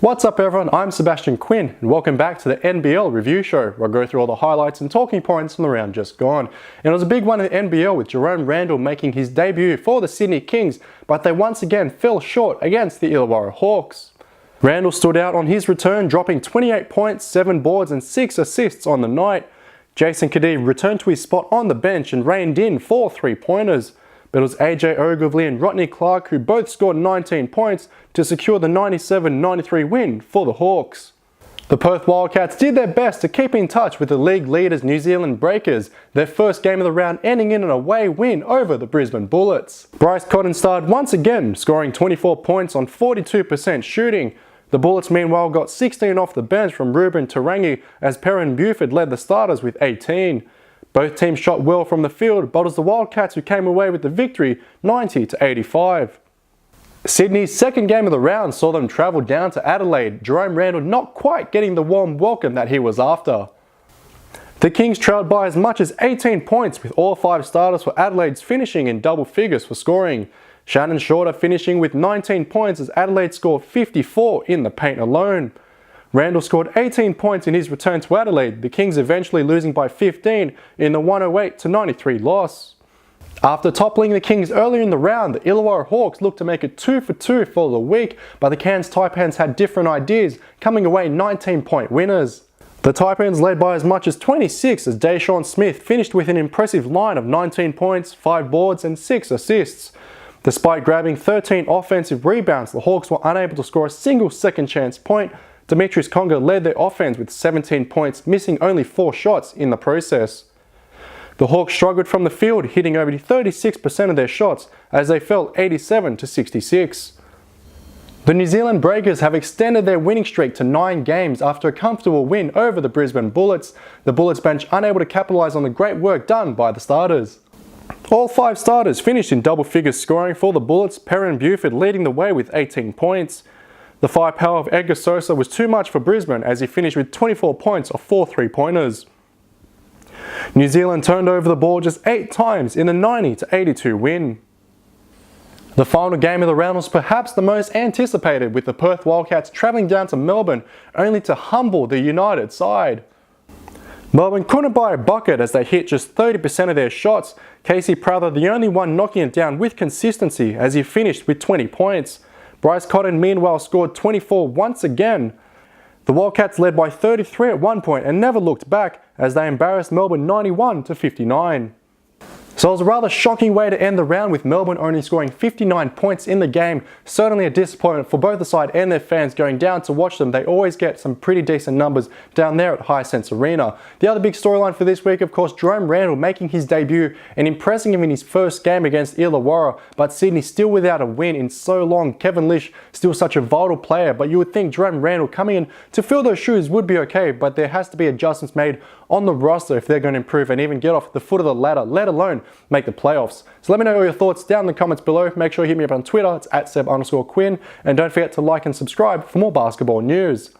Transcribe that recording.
What's up everyone, I'm Sebastian Quinn and welcome back to the NBL review show where I go through all the highlights and talking points from the round just gone. And it was a big one in the NBL with Jerome Randall making his debut for the Sydney Kings, but they once again fell short against the Illawarra Hawks. Randall stood out on his return, dropping 28 points, 7 boards and 6 assists on the night. Jason Kadee returned to his spot on the bench and reined in 4 3-pointers. But it was AJ Ogilvy and Rodney Clark who both scored 19 points to secure the 97-93 win for the Hawks. The Perth Wildcats did their best to keep in touch with the league leaders New Zealand Breakers, their first game of the round ending in an away win over the Brisbane Bullets. Bryce Cotton starred once again, scoring 24 points on 42% shooting. The Bullets meanwhile got 16 off the bench from Ruben Tarangi as Perrin Buford led the starters with 18. Both teams shot well from the field, but it was the Wildcats who came away with the victory 90-85. Sydney's second game of the round saw them travel down to Adelaide, Jerome Randall not quite getting the warm welcome that he was after. The Kings trailed by as much as 18 points with all 5 starters for Adelaide's finishing in double figures for scoring. Shannon Shorter finishing with 19 points as Adelaide scored 54 in the paint alone. Randall scored 18 points in his return to Adelaide, the Kings eventually losing by 15 in the 108-93 loss. After toppling the Kings earlier in the round, the Illawarra Hawks looked to make it 2 for 2 for the week, but the Cairns Taipans had different ideas, coming away 19-point winners. The Taipans led by as much as 26 as Deshaun Smith finished with an impressive line of 19 points, 5 boards and 6 assists. Despite grabbing 13 offensive rebounds, the Hawks were unable to score a single second chance point. Demetrius Conger led their offense with 17 points, missing only 4 shots in the process. The Hawks struggled from the field, hitting over 36% of their shots as they fell 87-66. The New Zealand Breakers have extended their winning streak to 9 games after a comfortable win over the Brisbane Bullets, the Bullets bench unable to capitalise on the great work done by the starters. All 5 starters finished in double figures scoring for the Bullets, Perrin Buford leading the way with 18 points. The firepower of Edgar Sosa was too much for Brisbane as he finished with 24 points off 4 3-pointers. New Zealand turned over the ball just 8 times in a 90-82 win. The final game of the round was perhaps the most anticipated, with the Perth Wildcats travelling down to Melbourne only to humble the United side. Melbourne couldn't buy a bucket as they hit just 30% of their shots, Casey Prather the only one knocking it down with consistency as he finished with 20 points. Bryce Cotton meanwhile scored 24 once again. The Wildcats led by 33 at one point and never looked back as they embarrassed Melbourne 91-59. So it was a rather shocking way to end the round, with Melbourne only scoring 59 points in the game. Certainly a disappointment for both the side and their fans going down to watch them. They always get some pretty decent numbers down there at Hisense Arena. The other big storyline for this week, of course, Jerome Randall making his debut and impressing him in his first game against Illawarra, but Sydney still without a win in so long. Kevin Lish still such a vital player, but you would think Jerome Randall coming in to fill those shoes would be okay, but there has to be adjustments made on the roster if they're going to improve and even get off the foot of the ladder, let alone make the playoffs. So let me know your thoughts down in the comments below. Make sure you hit me up on Twitter, it's @Seb_Quinn, and don't forget to like and subscribe for more basketball news.